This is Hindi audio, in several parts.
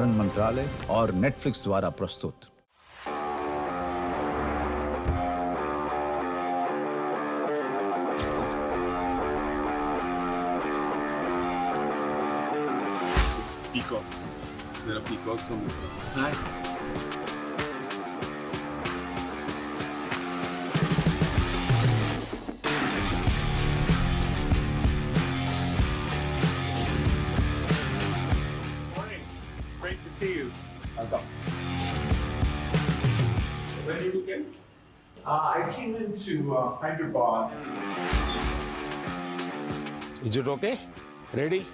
मंत्रालय और नेटफ्लिक्स द्वारा प्रस्तुत। Peacocks. There are peacocks on this one. Nice. Morning. Great to see you. Welcome. Where did you get? I came into Hyderabad. Is it okay? Ready?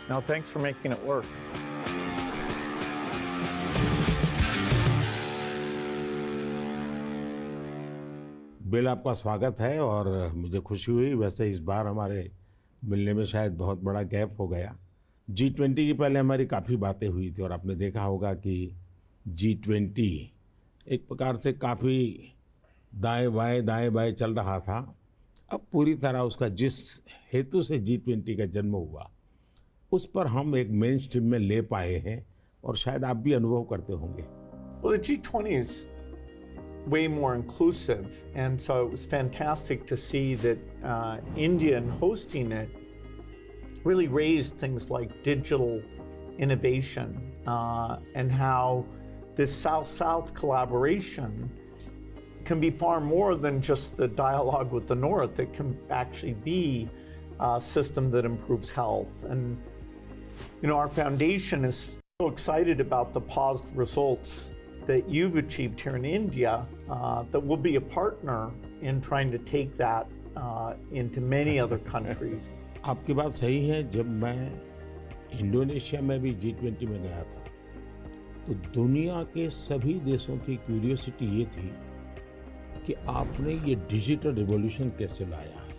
No, thanks for making it work. Bill, आपका स्वागत है और मुझे खुशी हुई। वैसे इस बार हमारे मिलने में शायद बहुत बड़ा गैप हो गया। G20 की पहले हमारी काफ़ी बातें हुई थी और आपने देखा होगा कि G20 एक प्रकार से काफ़ी दाएं बाएं चल रहा था। अब पूरी तरह उसका जिस हेतु से G20 का जन्म हुआ उस पर हम एक मेन स्ट्रीम में ले पाए हैं और शायद आप भी अनुभव करते होंगे। Well, the G20 is way more inclusive, and so it was fantastic to see that India, in hosting it, really raised things like digital innovation and how this South-South collaboration can be far more than just the dialogue with the North. It can actually be a system that improves health. And, you know, our foundation is so excited about the positive results that you've achieved here in India, that we'll be a partner in trying to take that into many other countries. आपकी बात सही है। जब मैं इंडोनेशिया में भी G20 में गया था तो दुनिया के सभी देशों की क्यूरियोसिटी ये थी कि आपने ये डिजिटल रिवॉल्यूशन कैसे लाया है।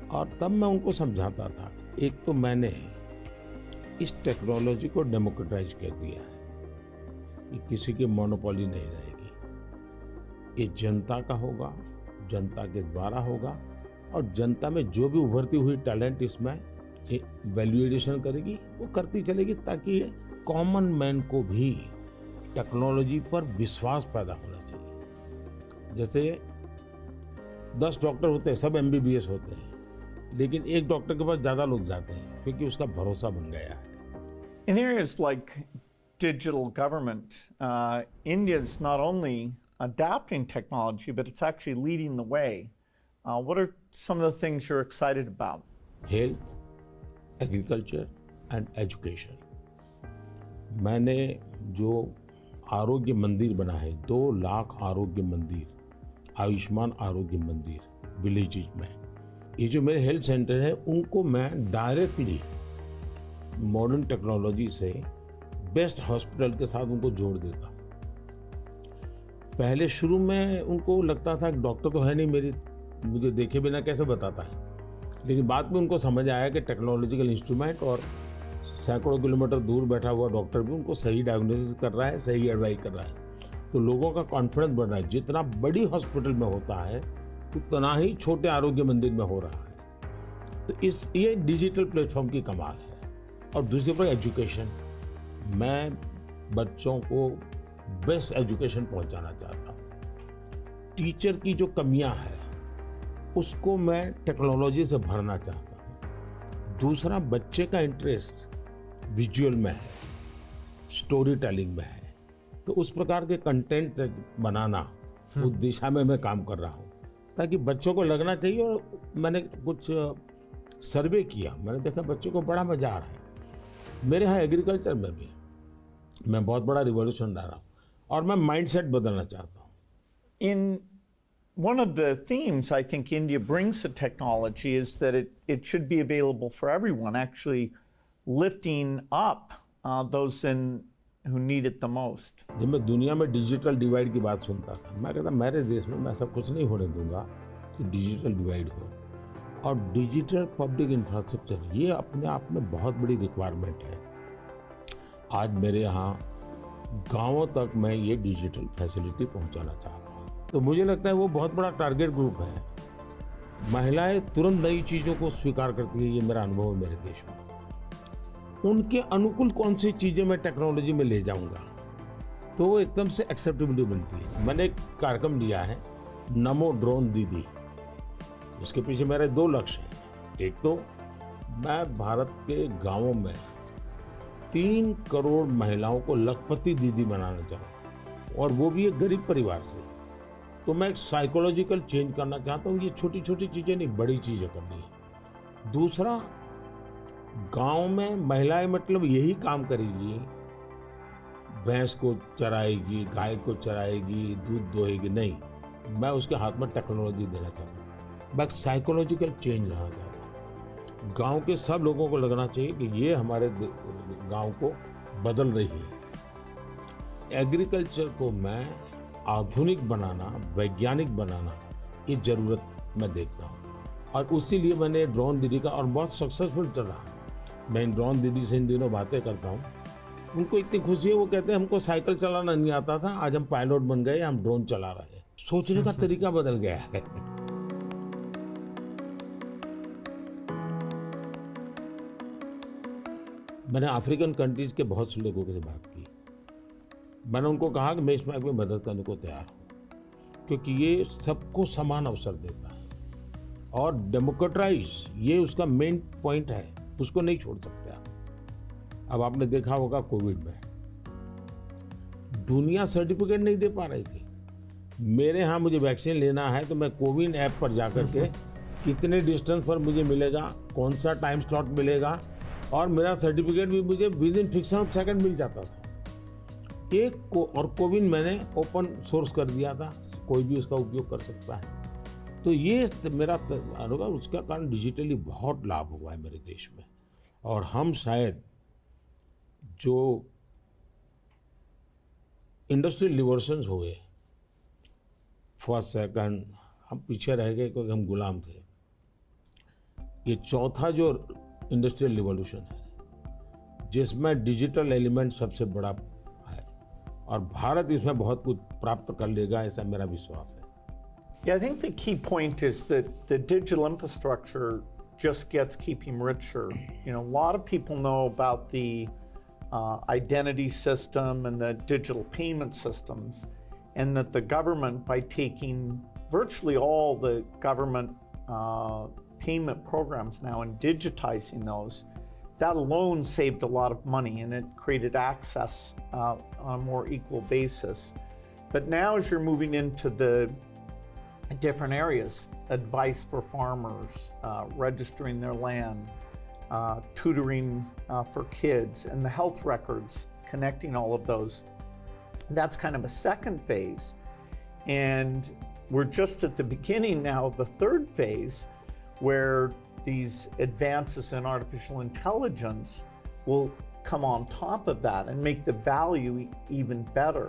और तब मैं उनको समझाता था, एक तो मैंने इस टेक्नोलॉजी को डेमोक्रेटाइज कर दिया है कि किसी की मोनोपोली नहीं रहेगी। ये जनता का होगा, जनता के द्वारा होगा और जनता में जो भी उभरती हुई टैलेंट इसमें वैल्यू एडिशन करेगी वो करती चलेगी, ताकि कॉमन मैन को भी टेक्नोलॉजी पर विश्वास पैदा होना चाहिए। जैसे 10 डॉक्टर होते हैं, सब MBBS होते हैं, लेकिन एक डॉक्टर के पास ज़्यादा लोग जाते हैं क्योंकि उसका भरोसा बन गया है। In areas like digital government, India is not only adapting technology, but it's actually leading the way. What are some of the things you're excited about? Health, agriculture and education. मैंने जो आरोग्य मंदिर बना है, 2 लाख आरोग्य मंदिर, आयुष्मान आरोग्य मंदिर विलेजेस में, ये जो मेरे हेल्थ सेंटर है उनको मैं डायरेक्टली मॉडर्न टेक्नोलॉजी से बेस्ट हॉस्पिटल के साथ उनको जोड़ देता हूँ। पहले शुरू में उनको लगता था कि डॉक्टर तो है नहीं, मुझे देखे बिना कैसे बताता है, लेकिन बाद में उनको समझ आया कि टेक्नोलॉजिकल इंस्ट्रूमेंट और सैकड़ों किलोमीटर दूर बैठा हुआ डॉक्टर भी उनको सही डायग्नोसिस कर रहा है, सही एडवाइस कर रहा है। तो लोगों का कॉन्फिडेंस बढ़ रहा है। जितना बड़ी हॉस्पिटल में होता है उतना ही छोटे आरोग्य मंदिर में हो रहा है। तो ये डिजिटल प्लेटफॉर्म की कमाल है। और दूसरी पर एजुकेशन, मैं बच्चों को बेस्ट एजुकेशन पहुंचाना चाहता हूँ। टीचर की जो कमियां हैं उसको मैं टेक्नोलॉजी से भरना चाहता हूँ। दूसरा, बच्चे का इंटरेस्ट विजुअल में है, स्टोरी टेलिंग में है, तो उस प्रकार के कंटेंट बनाना, उस दिशा में मैं काम कर रहा हूँ ताकि बच्चों को लगना चाहिए। और मैंने कुछ सर्वे किया, मैंने देखा बच्चों को बड़ा मजा आ रहा है। मेरे यहाँ एग्रीकल्चर में भी मैं बहुत बड़ा रिवॉल्यूशन ला रहा हूँ और मैं माइंडसेट बदलना चाहता हूँ। In one of the themes I think India brings to technology is that it should be available for everyone, actually lifting up those who need it the most. जब मैं दुनिया में डिजिटल डिवाइड की बात सुनता था, मैं कहता मेरे देश में मैं ऐसा कुछ नहीं होने दूंगा कि डिजिटल डिवाइड हो। और डिजिटल पब्लिक इंफ्रास्ट्रक्चर ये अपने आप में बहुत बड़ी रिक्वायरमेंट है। आज मेरे यहाँ गांवों तक मैं ये डिजिटल फैसिलिटी पहुंचाना चाहता हूँ। तो मुझे लगता है वो बहुत बड़ा टारगेट ग्रुप है। महिलाएं तुरंत नई चीज़ों को स्वीकार करती है, ये मेरा अनुभव है मेरे देश में। उनके अनुकूल कौन सी चीज़ें मैं टेक्नोलॉजी में ले जाऊंगा, तो वो एकदम से एक्सेप्टेबिलिटी बनती है। मैंने एक कार्यक्रम लिया है नमो ड्रोन दीदी, उसके पीछे मेरे 2 लक्ष्य हैं। एक तो मैं भारत के गांवों में 3 करोड़ महिलाओं को लखपति दीदी बनाना चाहूँ, और वो भी एक गरीब परिवार से। तो मैं एक साइकोलॉजिकल चेंज करना चाहता हूँ। ये छोटी छोटी चीज़ें नहीं, बड़ी चीज़ें करनी है। दूसरा, गांव में महिलाएं मतलब यही काम करेगी, भैंस को चराएगी, गाय को चराएगी, दूध दोहेगी, नहीं, मैं उसके हाथ में टेक्नोलॉजी देना चाहता हूँ। मैं साइकोलॉजिकल चेंज लाना चाहता हूँ। गांव के सब लोगों को लगना चाहिए कि ये हमारे गांव को बदल रही है। एग्रीकल्चर को मैं आधुनिक बनाना, वैज्ञानिक बनाना, ये ज़रूरत मैं देखता हूँ, और उसी लिए मैंने ड्रोन दीदी का, और बहुत सक्सेसफुल चल रहा है। मैं इन ड्रोन दीदी से इन दिनों बातें करता हूँ, उनको इतनी खुशी है, वो कहते हैं हमको साइकिल चलाना नहीं आता था, आज हम पायलट बन गए, हम ड्रोन चला रहे हैं। सोचने का तरीका बदल गया है। मैंने अफ्रीकन कंट्रीज के बहुत से लोगों से बात की। मैंने उनको कहा कि मैं इसमें आपकी मदद करने को तैयार हूँ, क्योंकि ये सबको समान अवसर देता है, और डेमोक्रेटाइज ये उसका मेन पॉइंट है, उसको नहीं छोड़ सकते आप। अब आपने देखा होगा कोविड में दुनिया सर्टिफिकेट नहीं दे पा रही थी। मेरे यहाँ मुझे वैक्सीन लेना है तो मैं कोविन ऐप पर जाकर के कितने डिस्टेंस पर मुझे मिलेगा, कौन सा टाइम स्लॉट मिलेगा, और मेरा सर्टिफिकेट भी मुझे within fraction of second मिल जाता था। और कोविन मैंने ओपन सोर्स कर दिया था, कोई भी उसका उपयोग कर सकता है। तो ये मेरा होगा, उसका कारण डिजिटली बहुत लाभ हुआ है मेरे देश में। और हम शायद जो इंडस्ट्रियल रिवॉल्यूशंस हुए, फर्स्ट सेकंड, हम पीछे रह गए क्योंकि हम गुलाम थे। ये चौथा जो इंडस्ट्रियल रिवॉल्यूशन है, जिसमें डिजिटल एलिमेंट सबसे बड़ा है, और भारत इसमें बहुत कुछ प्राप्त कर लेगा, ऐसा मेरा विश्वास है। Yeah, I think the key point is that the digital infrastructure just gets keeping richer. You know, a lot of people know about the identity system and the digital payment systems, and that the government, by taking virtually all the government payment programs now and digitizing those, that alone saved a lot of money, and it created access on a more equal basis. But now as you're moving into the different areas, advice for farmers, registering their land, tutoring for kids, and the health records, connecting all of those, that's kind of a second phase. And we're just at the beginning now of the third phase, where these advances in artificial intelligence will come on top of that and make the value even better.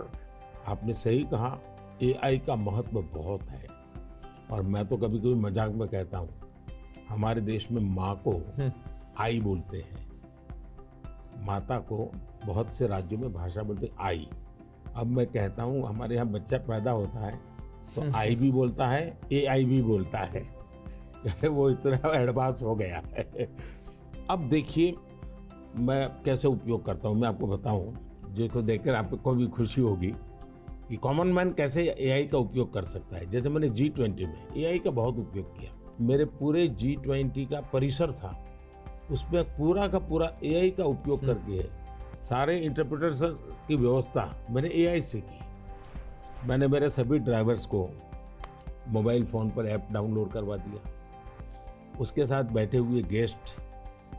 आपने सही कहा, AI का महत्व बहुत है, और मैं तो कभी कभी मजाक में कहता हूँ, हमारे देश में माँ को आई बोलते हैं, माता को बहुत से राज्यों में भाषा बोलते हैं आई। अब मैं कहता हूँ हमारे यहाँ बच्चा पैदा होता है तो आई भी बोलता है, AI भी बोलता है। वो इतना एडवांस हो गया है। अब देखिए मैं कैसे उपयोग करता हूँ, मैं आपको बताऊँ, जिसको देखकर आपको भी खुशी होगी कि कॉमन मैन कैसे AI का उपयोग कर सकता है। जैसे मैंने G20 में AI का बहुत उपयोग किया। मेरे पूरे G20 का परिसर था, उसमें पूरा का पूरा AI का उपयोग करके सारे इंटरप्रिटेशन की व्यवस्था मैंने AI से की। मैंने मेरे सभी ड्राइवर्स को मोबाइल फ़ोन पर ऐप डाउनलोड करवा दिया, उसके साथ बैठे हुए गेस्ट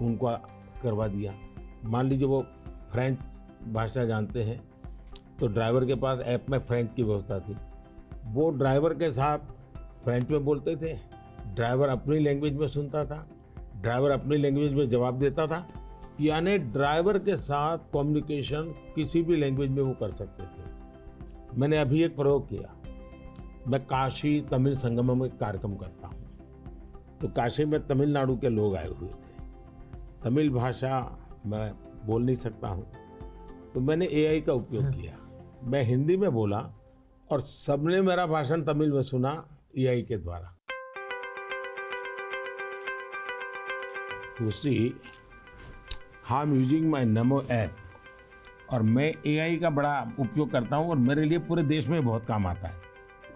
उनको करवा दिया। मान लीजिए वो फ्रेंच भाषा जानते हैं तो ड्राइवर के पास ऐप में फ्रेंच की व्यवस्था थी, वो ड्राइवर के साथ फ्रेंच में बोलते थे, ड्राइवर अपनी लैंग्वेज में सुनता था, ड्राइवर अपनी लैंग्वेज में जवाब देता था। यानी ड्राइवर के साथ कम्युनिकेशन किसी भी लैंग्वेज में वो कर सकते थे। मैंने अभी एक प्रयोग किया, मैं काशी तमिल संगमम में कार्यक्रम करता हूँ, तो काशी में तमिलनाडु के लोग आए हुए थे, तमिल भाषा मैं बोल नहीं सकता हूँ, तो मैंने AI का उपयोग किया। मैं हिंदी में बोला और सबने मेरा भाषण तमिल में सुना AI के द्वारा। I am using my NaMo app, और मैं एआई का बड़ा उपयोग करता हूँ और मेरे लिए पूरे देश में बहुत काम आता है।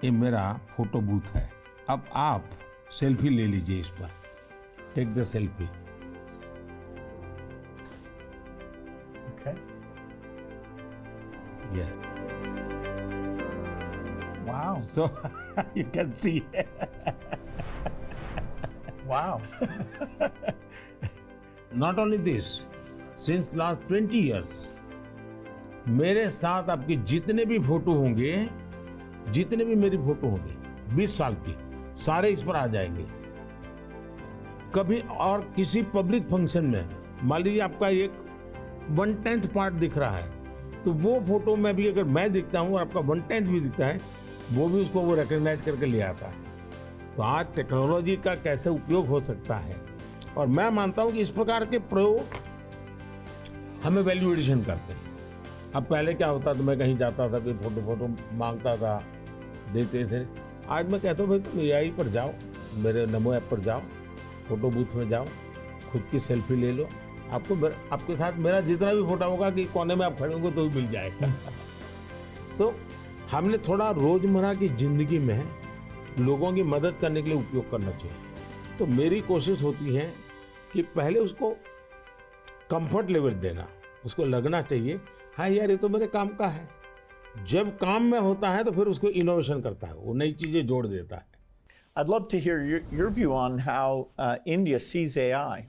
ये मेरा फोटो बूथ है। अब आप सेल्फी ले लीजिए इस पर, take the selfie. Okay. Yeah. Wow. So you can see. Wow. Not only this, since last 20 years, मेरे साथ आपके जितने भी फोटो होंगे, जितने भी मेरी फोटो होंगे 20 साल की, सारे इस पर आ जाएंगे। कभी और किसी पब्लिक फंक्शन में मान लीजिए आपका एक 1/10 पार्ट दिख रहा है, तो वो फोटो में भी अगर मैं दिखता हूँ और आपका 1/10 भी दिखता है, वो भी उसको वो रिकग्नाइज करके ले आता है। तो आज टेक्नोलॉजी का कैसे उपयोग हो सकता है, और मैं मानता हूँ कि इस प्रकार के प्रयोग हमें वैल्यू एडिशन करते हैं। अब पहले क्या होता था, मैं कहीं जाता था, कोई फोटो मांगता था, देते थे। आज मैं कहता हूँ भाई तुम एआई पर जाओ, मेरे नमो ऐप पर जाओ, फोटो बूथ में जाओ, खुद की सेल्फी ले लो, आपके साथ मेरा जितना भी फोटो होगा कि कोने में आप खड़े होंगे तो मिल जाएगा। तो हमने थोड़ा रोजमर्रा की जिंदगी में लोगों की मदद करने के लिए उपयोग करना चाहिए। तो मेरी कोशिश होती है कि पहले उसको कंफर्ट लेवल देना, उसको लगना चाहिए हाँ यार ये तो मेरे काम का है। जब काम में होता है तो फिर उसको इनोवेशन करता है, वो नई चीजें जोड़ देता है। I'd love to hear your view on how India sees AI.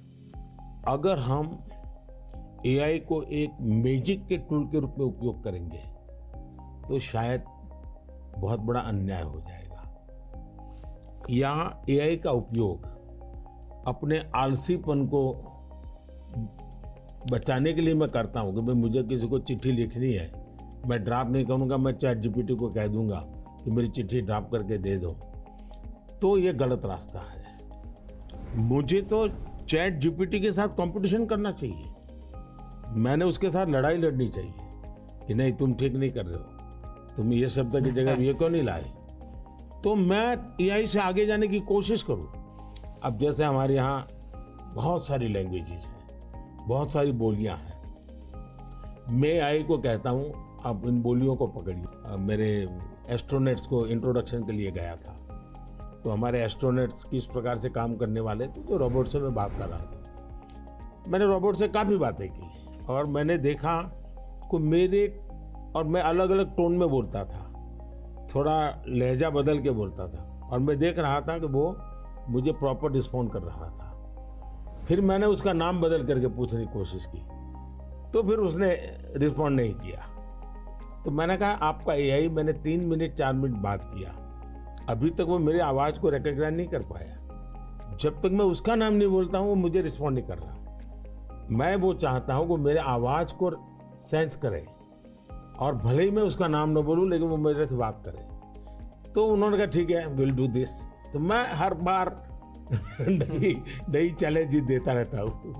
अगर हम एआई को एक मैजिक के टूल के रूप में उपयोग करेंगे तो शायद बहुत बड़ा अन्याय हो जाएगा। या एआई का उपयोग अपने आलसीपन को बचाने के लिए मैं करता हूँ कि भाई मुझे किसी को चिट्ठी लिखनी है, मैं ड्राफ्ट नहीं करूँगा, मैं चैट जीपीटी को कह दूंगा कि मेरी चिट्ठी ड्राफ्ट करके दे दो, तो ये गलत रास्ता है। मुझे तो चैट जीपीटी के साथ कंपटीशन करना चाहिए, मैंने उसके साथ लड़ाई लड़नी चाहिए कि नहीं तुम ठीक नहीं कर रहे हो, तुम ये शब्द की जगह ये क्यों नहीं लाए, तो मैं एआई से आगे जाने की कोशिश करूँ। अब जैसे हमारे यहाँ बहुत सारी लैंग्वेजेज हैं, बहुत सारी बोलियां हैं, मैं एआई को कहता हूँ आप इन बोलियों को पकड़िए। मेरे एस्ट्रोनॉट्स को इंट्रोडक्शन के लिए गया था, तो हमारे एस्ट्रोनॉट्स किस प्रकार से काम करने वाले थे, तो रोबोट से मैं बात कर रहा था। मैंने रोबोट से काफ़ी बातें की और मैंने देखा कि मैं अलग अलग टोन में बोलता था, थोड़ा लहजा बदल के बोलता था, और मैं देख रहा था कि वो मुझे प्रॉपर रिस्पॉन्ड कर रहा था। फिर मैंने उसका नाम बदल करके पूछने की कोशिश की, तो फिर उसने रिस्पॉन्ड नहीं किया। तो मैंने कहा आपका एआई, मैंने 3 मिनट 4 मिनट बात किया, अभी तक वो मेरी आवाज़ को रिकॉग्नाइज नहीं कर पाया। जब तक मैं उसका नाम नहीं बोलता हूँ वो मुझे रिस्पॉन्ड नहीं कर रहा। मैं वो चाहता हूँ कि मेरे आवाज़ को सेंस करे, और भले ही मैं उसका नाम न बोलूँ लेकिन वो मेरे से बात करे। तो उन्होंने कहा ठीक है विल डू दिस। तो मैं हर बार नई चैलेंज देता रहता हूँ।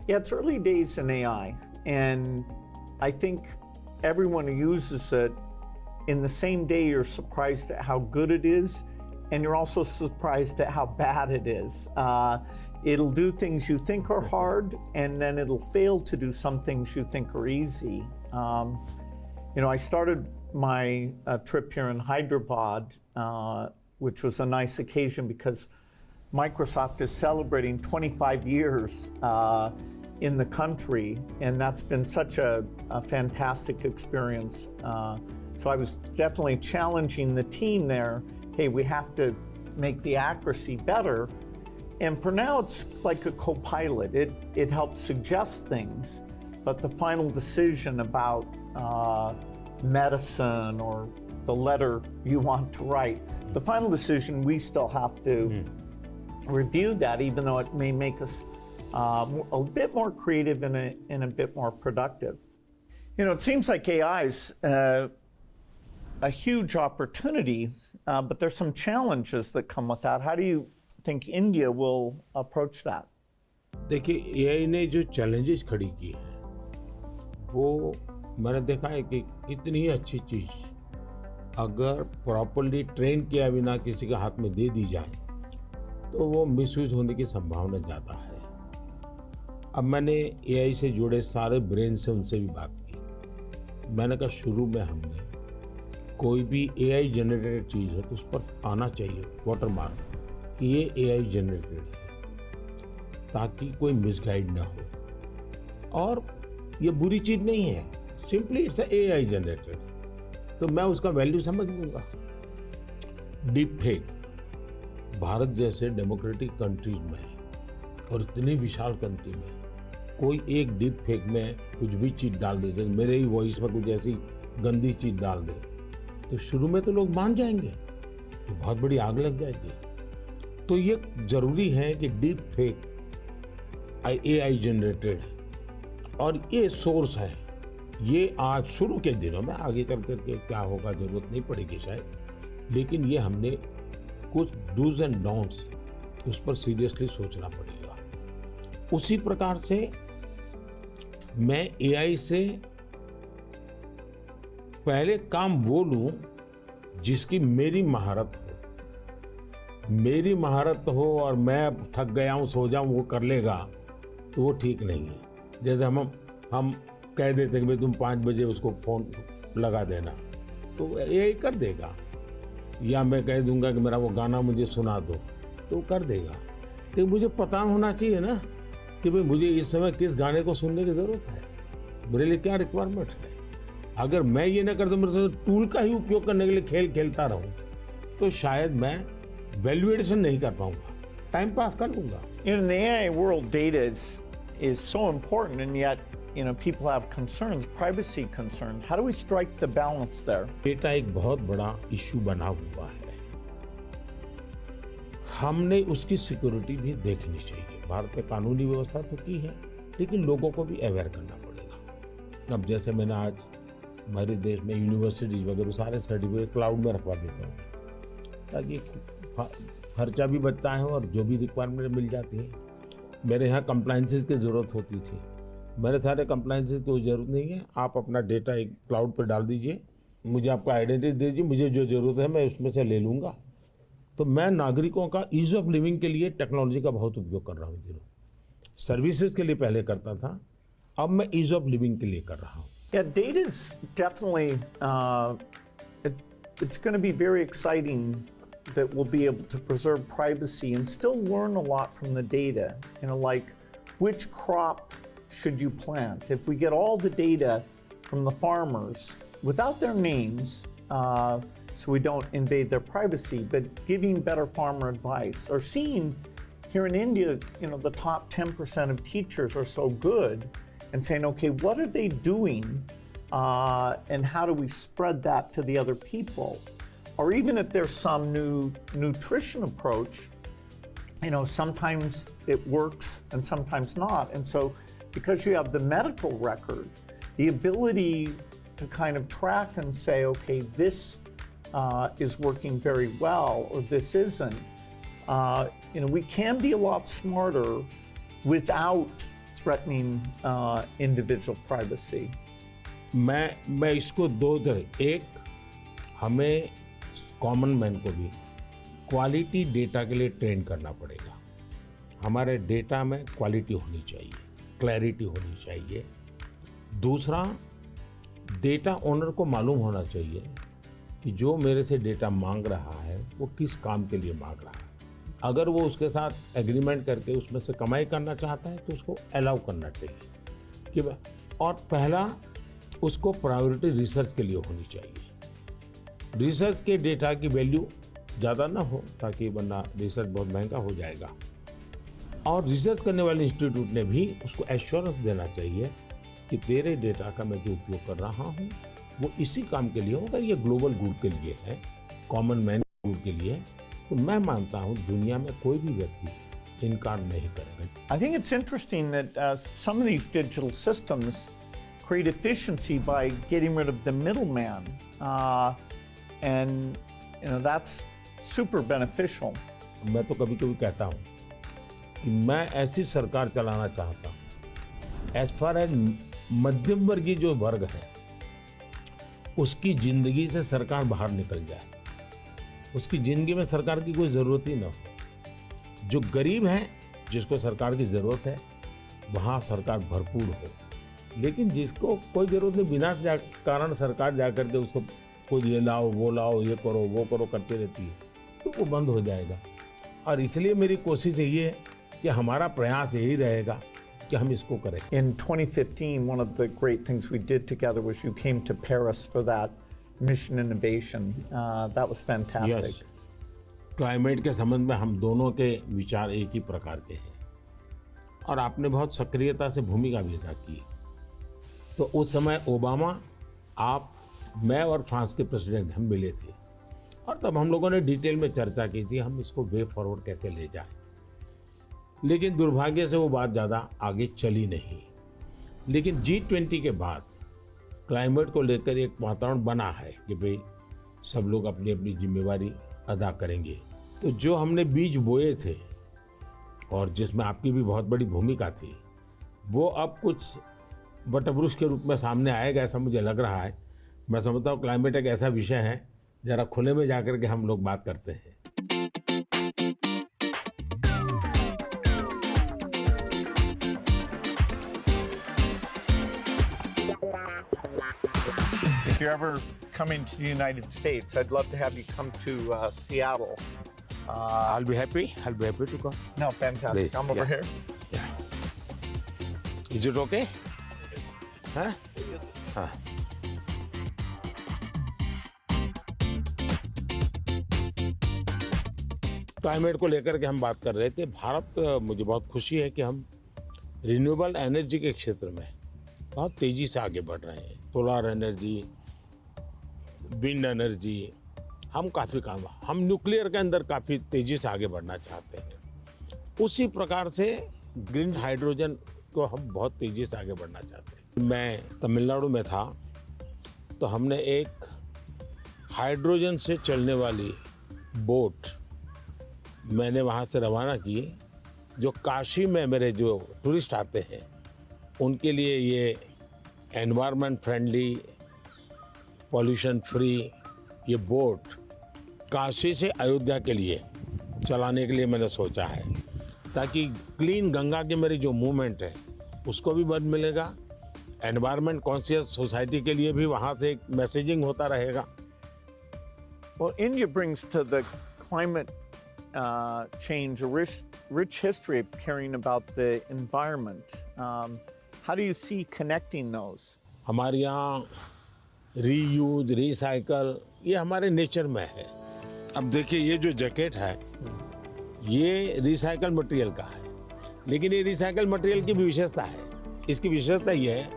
Yeah, it's early days in AI, and I think everyone who uses it, in the same day you're surprised at how good it is, and you're also surprised at how bad it is. It'll do things you think are hard, and then it'll fail to do some things you think are easy. I started my trip here in Hyderabad, which was a nice occasion because Microsoft is celebrating 25 years in the country, and that's been such a fantastic experience. So I was definitely challenging the team there. Hey, we have to make the accuracy better. And for now, it's like a co-pilot. It helps suggest things, but the final decision about medicine or the letter you want to write, the final decision, we still have to review that, even though it may make us a bit more creative and a bit more productive. It seems like AI is a huge opportunity, but there's some challenges that come with that. How do you think India will approach that? देखिए एआई ने जो चैलेंजेस खड़ी की हैं वो मैंने देखा है कि इतनी अच्छी चीज़ अगर प्रॉपर्ली ट्रेन किया बिना किसी के हाथ में दे दी जाए तो वो मिसयूज होने की संभावना ज़्यादा है। अब मैंने एआई से जुड़े सारे ब्रेन से उनसे भी बात की। मैंने कहा शुरू में हमने कोई भी एआई जनरेटेड चीज़ है तो उस पर आना चाहिए वाटरमार्क, ये एआई जनरेटेड है, ताकि कोई मिसगाइड ना हो। और ये बुरी चीज़ नहीं है, सिंपली इट्स एआई जनरेटेड, तो मैं उसका वैल्यू समझ लूँगा। डीप फेक भारत जैसे डेमोक्रेटिक कंट्रीज में और इतनी विशाल कंट्री में कोई एक डीप फेक में कुछ भी चीज़ डाल दे, जैसे मेरे ही वॉइस में कुछ ऐसी गंदी चीज़ डाल दे, तो शुरू में तो लोग मान जाएंगे, तो बहुत बड़ी आग लग जाएगी। तो ये जरूरी है कि डीप फेक एआई जनरेटेड है और ये सोर्स है। ये आज शुरू के दिनों में, आगे चल करके क्या होगा जरूरत नहीं पड़ेगी शायद, लेकिन ये हमने कुछ डूज एंड डोंट्स उस पर सीरियसली सोचना पड़ेगा। उसी प्रकार से मैं एआई से पहले काम वो लूं जिसकी मेरी महारत हो। मेरी महारत हो और मैं थक गया हूं, सो जाऊं, वो कर लेगा, तो वो ठीक नहीं है। जैसे हम कह देते कि भाई तुम 5 बजे उसको फोन लगा देना, तो एआई कर देगा। या मैं कह दूंगा कि मेरा वो गाना मुझे सुना दो, तो कर देगा। तो मुझे पता होना चाहिए ना कि भाई मुझे इस समय किस गाने को सुनने की जरूरत है, मेरे लिए क्या रिक्वायरमेंट है। अगर मैं ये ना कर दूं, मेरे से टूल का ही उपयोग करने के लिए खेल खेलता रहूं, तो शायद मैं वैल्यूएशन नहीं कर पाऊंगा, टाइम पास कर लूंगा। In the AI world, data is so important, and yet, people have concerns, privacy concerns. How do we strike the balance there? Data एक बहुत बड़ा इश्यू बना हुआ है, हमने उसकी सिक्योरिटी भी देखनी चाहिए। भारत में कानूनी व्यवस्था तो की है, लेकिन लोगों को भी अवेयर करना पड़ेगा। अब जैसे मैंने आज हमारे देश में यूनिवर्सिटीज वगैरह सारे सर्टिफिकेट क्लाउड में रखवा देता हूँ, ताकि खर्चा भी बचता है और जो भी रिक्वायरमेंट मिल जाती है। मेरे यहाँ कंप्लाइंसेस की ज़रूरत होती थी, मेरे सारे कंप्लाइंसेस की कोई ज़रूरत नहीं है। आप अपना डेटा एक क्लाउड पर डाल दीजिए, मुझे आपका आइडेंटिटी दीजिए, मुझे जो ज़रूरत है मैं उसमें से ले लूँगा। तो मैं नागरिकों का ईज ऑफ लिविंग के लिए टेक्नोलॉजी का बहुत उपयोग कर रहा हूँ। दिनों सर्विसेज के लिए पहले करता था, अब मैं ईज ऑफ लिविंग के लिए कर रहा हूँ। Yeah, data is definitely, it's going to be very exciting that we'll be able to preserve privacy and still learn a lot from the data. Like which crop should you plant? If we get all the data from the farmers without their names, so we don't invade their privacy, but giving better farmer advice, or seeing here in India, the top 10% of teachers are so good, and saying, okay, what are they doing, and how do we spread that to the other people? Or even if there's some new nutrition approach, sometimes it works and sometimes not. And so because you have the medical record, the ability to kind of track and say, okay, this is working very well, or this isn't, we can be a lot smarter without threatening individual privacy. मैं इसको दो तरह, एक हमें कॉमन मैन को भी क्वालिटी डेटा के लिए ट्रेन करना पड़ेगा। हमारे डेटा में क्वालिटी होनी चाहिए, क्लैरिटी होनी चाहिए। दूसरा, डेटा ओनर को मालूम होना चाहिए कि जो मेरे से डेटा मांग रहा है वो किस काम के लिए मांग रहा है। अगर वो उसके साथ एग्रीमेंट करके उसमें से कमाई करना चाहता है तो उसको अलाउ करना चाहिए कि और पहला, उसको प्रायोरिटी रिसर्च के लिए होनी चाहिए। रिसर्च के डेटा की वैल्यू ज़्यादा ना हो, ताकि वरना रिसर्च बहुत महंगा हो जाएगा। और रिसर्च करने वाले इंस्टीट्यूट ने भी उसको एश्योरेंस देना चाहिए कि तेरे डेटा का मैं जो उपयोग कर रहा हूँ वो इसी काम के लिए होगा, ये ग्लोबल गुड के लिए है, कॉमन मैन गुड के लिए। तो मैं मानता हूँ दुनिया में कोई भी व्यक्ति इनकार नहीं करेगा। I think it's interesting that some of these digital systems create efficiency by getting rid of the middleman, and that's super beneficial. मैं तो कभी कभी कहता हूँ कि मैं ऐसी सरकार चलाना चाहता हूँ एज फार एज मध्यम वर्गीय जो वर्ग है उसकी जिंदगी से सरकार बाहर निकल जाए, उसकी जिंदगी में सरकार की कोई ज़रूरत ही ना हो। जो गरीब है, जिसको सरकार की ज़रूरत है, वहाँ सरकार भरपूर हो। लेकिन जिसको कोई जरूरत नहीं, बिना कारण सरकार जा करके उसको कोई ये लाओ वो लाओ ये करो वो करो करती रहती है, तो वो बंद हो जाएगा। और इसलिए मेरी कोशिश यही है कि हमारा प्रयास यही रहेगा कि हम इसको करें। In 2015, one of the great things we did together was you came to Paris for that mission innovation. That was fantastic. Yes. Climate के संबंध में हम दोनों के विचार एक ही प्रकार के हैं और आपने बहुत सक्रियता से भूमिका भी अदा की। तो उस समय ओबामा, आप, मैं और फ्रांस के प्रेसिडेंट हम मिले थे और तब हम लोगों ने डिटेल में चर्चा की थी हम इसको वे फॉरवर्ड कैसे ले जाएं। लेकिन दुर्भाग्य से वो बात ज़्यादा आगे चली नहीं। लेकिन G20 के बाद क्लाइमेट को लेकर एक वातावरण बना है कि भाई सब लोग अपनी अपनी जिम्मेवारी अदा करेंगे। तो जो हमने बीज बोए थे और जिसमें आपकी भी बहुत बड़ी भूमिका थी, वो अब कुछ वटवृक्ष के रूप में सामने आएगा ऐसा मुझे लग रहा है। मैं समझता हूँ क्लाइमेट एक ऐसा विषय है, जरा खुले में जाकर के हम लोग बात करते हैं। If you're ever coming to the United States, I'd love to have you come to Seattle. I'll be happy to come. No, fantastic. Please, I'm over yeah. here. Yeah. Is it okay? Huh? हाँ। क्लाइमेट को लेकर के हम बात कर रहे थे। भारत, मुझे बहुत खुशी है कि हम रिन्यूएबल एनर्जी के क्षेत्र में बहुत तेज़ी से आगे बढ़ रहे हैं। सोलर एनर्जी, विंड एनर्जी, हम काफ़ी काम, हम न्यूक्लियर के अंदर काफ़ी तेज़ी से आगे बढ़ना चाहते हैं। उसी प्रकार से ग्रीन हाइड्रोजन को हम बहुत तेज़ी से आगे बढ़ना चाहते हैं। मैं तमिलनाडु में था तो हमने एक हाइड्रोजन से चलने वाली बोट मैंने वहाँ से रवाना की, जो काशी में मेरे जो टूरिस्ट आते हैं उनके लिए ये एनवायरनमेंट फ्रेंडली, पॉल्यूशन फ्री ये बोट काशी से अयोध्या के लिए चलाने के लिए मैंने सोचा है, ताकि क्लीन गंगा की मेरी जो मूवमेंट है उसको भी मदद मिलेगा। एनवायरनमेंट कॉन्शियस सोसाइटी के लिए भी वहाँ से एक मैसेजिंग होता रहेगा। Well, India brings to the climate change a rich history of caring about the environment. How do you see connecting those? हमारे यहाँ रीयूज, रिसाइकल ये हमारे नेचर में है। अब देखिए ये जो जैकेट है ये रिसाइकल मटेरियल का है, लेकिन ये रिसाइकल मटेरियल की भी विशेषता है। इसकी विशेषता ये है,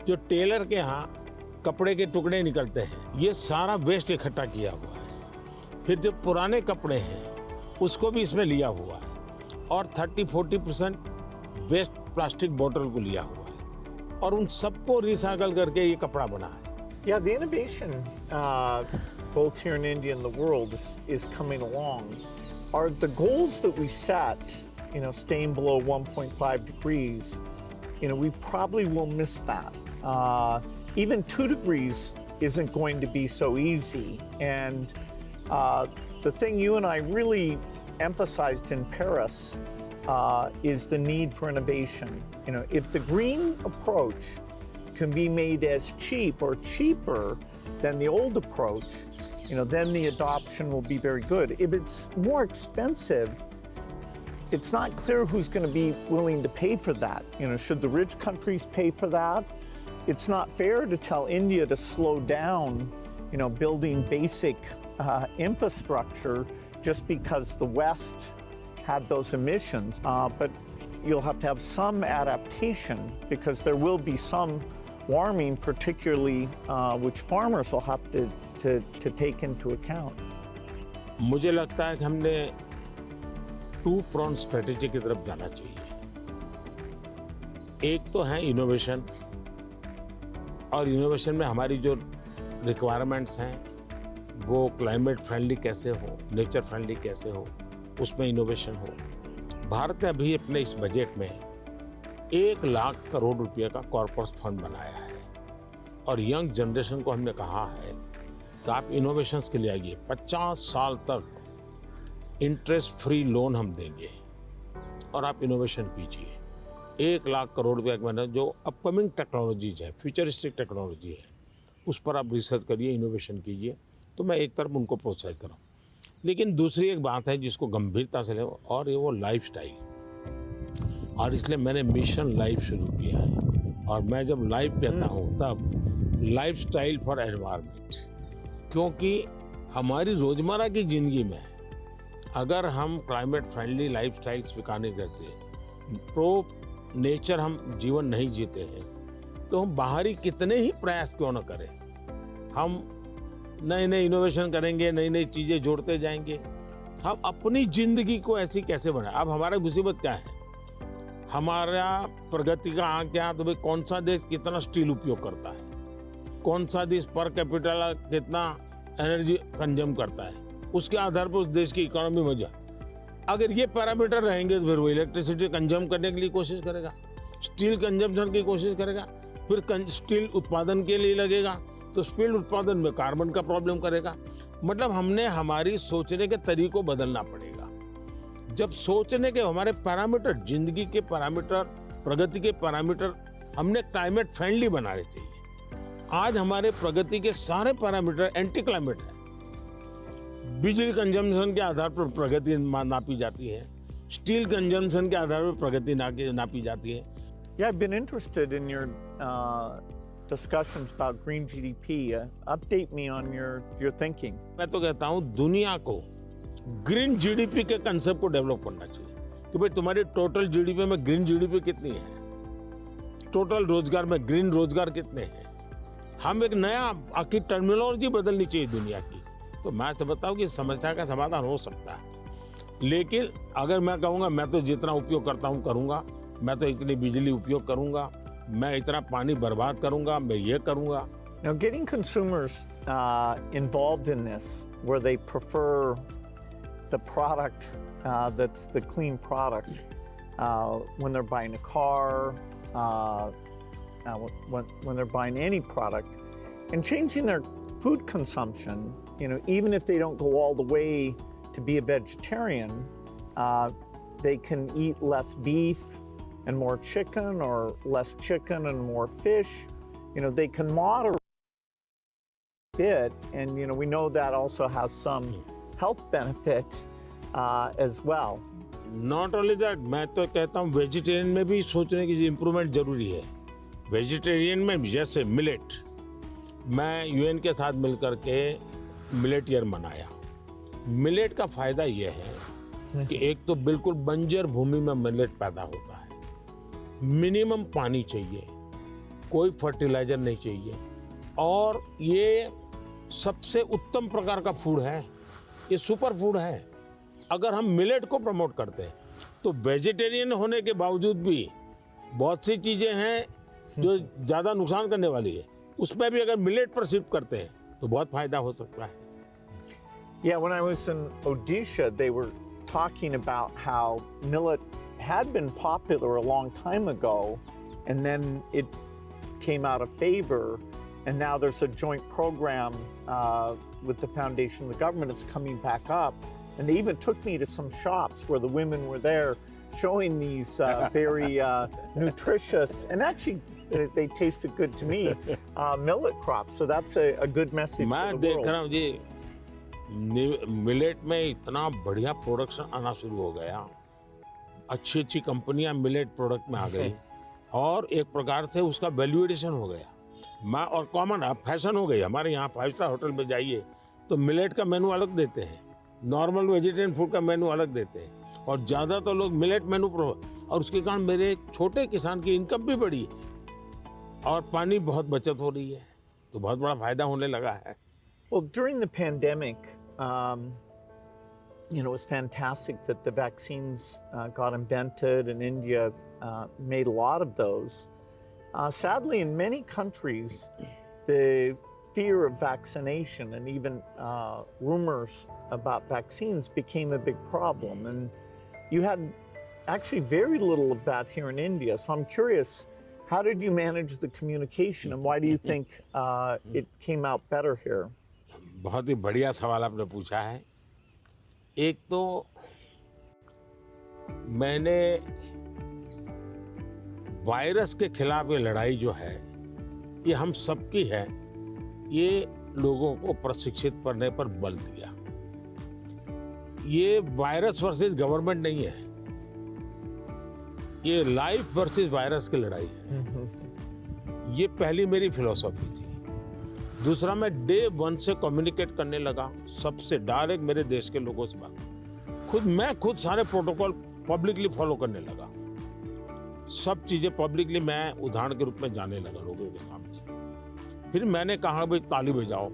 जो टेलर के यहाँ कपड़े के टुकड़े निकलते हैं ये सारा वेस्ट इकट्ठा किया हुआ है। फिर जो पुराने कपड़े हैं उसको भी इसमें लिया हुआ है और 30-40% वेस्ट प्लास्टिक बोतल को लिया हुआ है और उन सबको रिसाइकल करके ये कपड़ा बना है। Yeah, the innovation both here in India and the world is coming along. Are the goals that we set, staying below 1.5 degrees, we probably will miss that. Even 2 degrees isn't going to be so easy. And the thing you and I really emphasized in Paris is the need for innovation. If the green approach can be made as cheap or cheaper than the old approach, then the adoption will be very good. If it's more expensive, it's not clear who's going to be willing to pay for that. Should the rich countries pay for that? It's not fair to tell India to slow down, building basic infrastructure just because the West had those emissions. But you'll have to have some adaptation because there will be some warming, particularly which farmers will have to take into account. मुझे लगता है कि हमने 2-pronged स्ट्रेटेजी की तरफ जाना चाहिए। एक तो है इनोवेशन, और इनोवेशन में हमारी जो रिक्वायरमेंट्स हैं वो क्लाइमेट फ्रेंडली कैसे हो, नेचर फ्रेंडली कैसे हो, उसमें इनोवेशन हो। भारत ने अभी अपने इस बजट में 1 लाख करोड़ रुपए का कॉर्पस फंड बनाया है और यंग जनरेशन को हमने कहा है कि आप इनोवेशंस के लिए आइए। 50 साल तक इंटरेस्ट फ्री लोन हम देंगे और आप इनोवेशन कीजिए। 1 लाख करोड़ रुपया एक महीना, जो अपकमिंग टेक्नोलॉजीज है, फ्यूचरिस्टिक टेक्नोलॉजी है, उस पर आप रिसर्च करिए, इनोवेशन कीजिए। तो मैं एक तरफ उनको प्रोत्साहित करूँ, लेकिन दूसरी एक बात है जिसको गंभीरता से ले, और ये वो लाइफस्टाइल। और इसलिए मैंने मिशन लाइफ शुरू किया है। और मैं जब लाइफ कहता हूँ तब लाइफस्टाइल फॉर एनवायरनमेंट, क्योंकि हमारी रोजमर्रा की जिंदगी में अगर हम क्लाइमेट फ्रेंडली लाइफस्टाइल स्वीकार नहीं करते, प्रो नेचर हम जीवन नहीं जीते हैं, तो हम बाहरी कितने ही प्रयास क्यों न करें, हम नए नए इनोवेशन करेंगे, नई नई चीजें जोड़ते जाएंगे, हम अपनी जिंदगी को ऐसी कैसे बनाए। अब हमारा मुसीबत क्या है, हमारा प्रगति का आंक क्या, तो भाई कौन सा देश कितना स्टील उपयोग करता है, कौन सा देश पर कैपिटल कितना एनर्जी कंज्यूम करता है, उसके आधार पर उस देश की इकोनॉमी में जा। अगर ये पैरामीटर रहेंगे तो फिर वो इलेक्ट्रिसिटी कंज्यूम करने के लिए कोशिश करेगा, स्टील कंजम्पशन की कोशिश करेगा, फिर स्टील उत्पादन के लिए लगेगा, तो स्टील उत्पादन में कार्बन का प्रॉब्लम करेगा। मतलब हमने हमारी सोचने के तरीकों बदलना पड़ेगा। जब सोचने के हमारे पैरामीटर, जिंदगी के पैरामीटर, प्रगति के पैरामीटर हमने क्लाइमेट फ्रेंडली बनाने चाहिए। आज हमारे प्रगति के सारे पैरामीटर एंटी क्लाइमेट है। बिजली कंजम्पशन के आधार पर प्रगति नापी जाती है, स्टील कंजम्पशन के आधार पर प्रगति नापी जाती है। Yeah, I've been interested in your discussions about green GDP. Update me on your thinking. मैं तो कहता हूँ दुनिया को ग्रीन जीडीपी के कंसेप्ट को डेवलप करना चाहिए कि भाई तुम्हारी टोटल जीडीपी में ग्रीन जीडीपी कितनी है, टोटल रोजगार में ग्रीन रोजगार कितने हैं। हम एक नया आखिर टर्मिनोलॉजी बदलनी चाहिए दुनिया की। तो मैं समझता हूँ कि समस्या का समाधान हो सकता है, लेकिन अगर मैं कहूँगा मैं तो जितना उपयोग करता हूँ करूँगा, मैं तो इतनी बिजली उपयोग करूँगा, मैं इतना पानी बर्बाद करूँगा, मैं ये करूँगा। Now, getting consumers involved in this, where they prefer the product that's the clean product when they're buying a car, when they're buying any product, and changing their food consumption. Even if they don't go all the way to be a vegetarian, they can eat less beef and more chicken, or less chicken and more fish. They can moderate a bit, and we know that also has some health benefit as well. Not only that, मैं तो कहता हूँ वेजिटेरियन में भी सोचने की इम्प्रूवमेंट जरूरी है। वेजिटेरियन में जैसे मिलेट, मैं यूएन के साथ मिलकर के मिलेट ईयर मनाया। मिलेट का फायदा यह है कि एक तो बिल्कुल बंजर भूमि में मिलेट पैदा होता है, मिनिमम पानी चाहिए, कोई फर्टिलाइजर नहीं चाहिए, और ये सबसे उत्तम प्रकार का फूड है, ये सुपर फूड है। अगर हम मिलेट को प्रमोट करते हैं तो वेजिटेरियन होने के बावजूद भी बहुत सी चीजें हैं जो ज्यादा नुकसान करने वाली है, उसमें भी अगर मिलेट पर शिफ्ट करते हैं तो बहुत फायदा हो सकता है। Yeah, when I was in Odisha, they were talking about how millet had been popular a long time ago, and then it came out of favor, and now there's a joint program with the foundation and the government. It's coming back up, and they even took me to some shops where the women were there showing these very nutritious, and actually they tasted good to me, millet crops. So that's a good message मैं for the देख world. रहा हूँ जी, मिलेट में इतना बढ़िया प्रोडक्शन आना शुरू हो गया, अच्छी अच्छी कंपनियां मिलेट प्रोडक्ट में आ गई, और एक प्रकार से उसका वैल्यू एडिशन हो गया। मैं और कॉमन अब फैशन हो गई। हमारे यहाँ 5 स्टार होटल में जाइए तो मिलेट का मेनू अलग देते हैं, नॉर्मल वेजिटेरियन फूड का मेनू अलग देते हैं, और ज़्यादा तो लोग मिलेट मेनू और उसके कारण मेरे छोटे किसान की इनकम भी बढ़ी है और पानी बहुत बचत हो रही है, तो बहुत बड़ा फायदा होने लगा है। Well, during the pandemic, it was fantastic that the vaccines got invented, and India made a lot of those. Sadly, in many countries, the fear of vaccination and even rumors about vaccines became a big problem. And you had actually very little of that here in India. So I'm curious, how did you manage the communication, and why do you think it came out better here? बहुत ही बढ़िया सवाल आपने पूछा है। एक तो मैंने वायरस के खिलाफ ये लड़ाई जो है ये हम सबकी है, ये लोगों को प्रशिक्षित करने पर बल दिया। ये वायरस वर्सेस गवर्नमेंट नहीं है, ये लाइफ वर्सेस वायरस की लड़ाई है। ये पहली मेरी फिलॉसफी थी। दूसरा, मैं डे 1 से कम्युनिकेट करने लगा सबसे डायरेक्ट, मेरे देश के लोगों से बात। मैं खुद सारे प्रोटोकॉल पब्लिकली फॉलो करने लगा, सब चीजें पब्लिकली मैं उदाहरण के रूप में जाने लगा लोगों के सामने। फिर मैंने कहा भाई ताली बजाओ,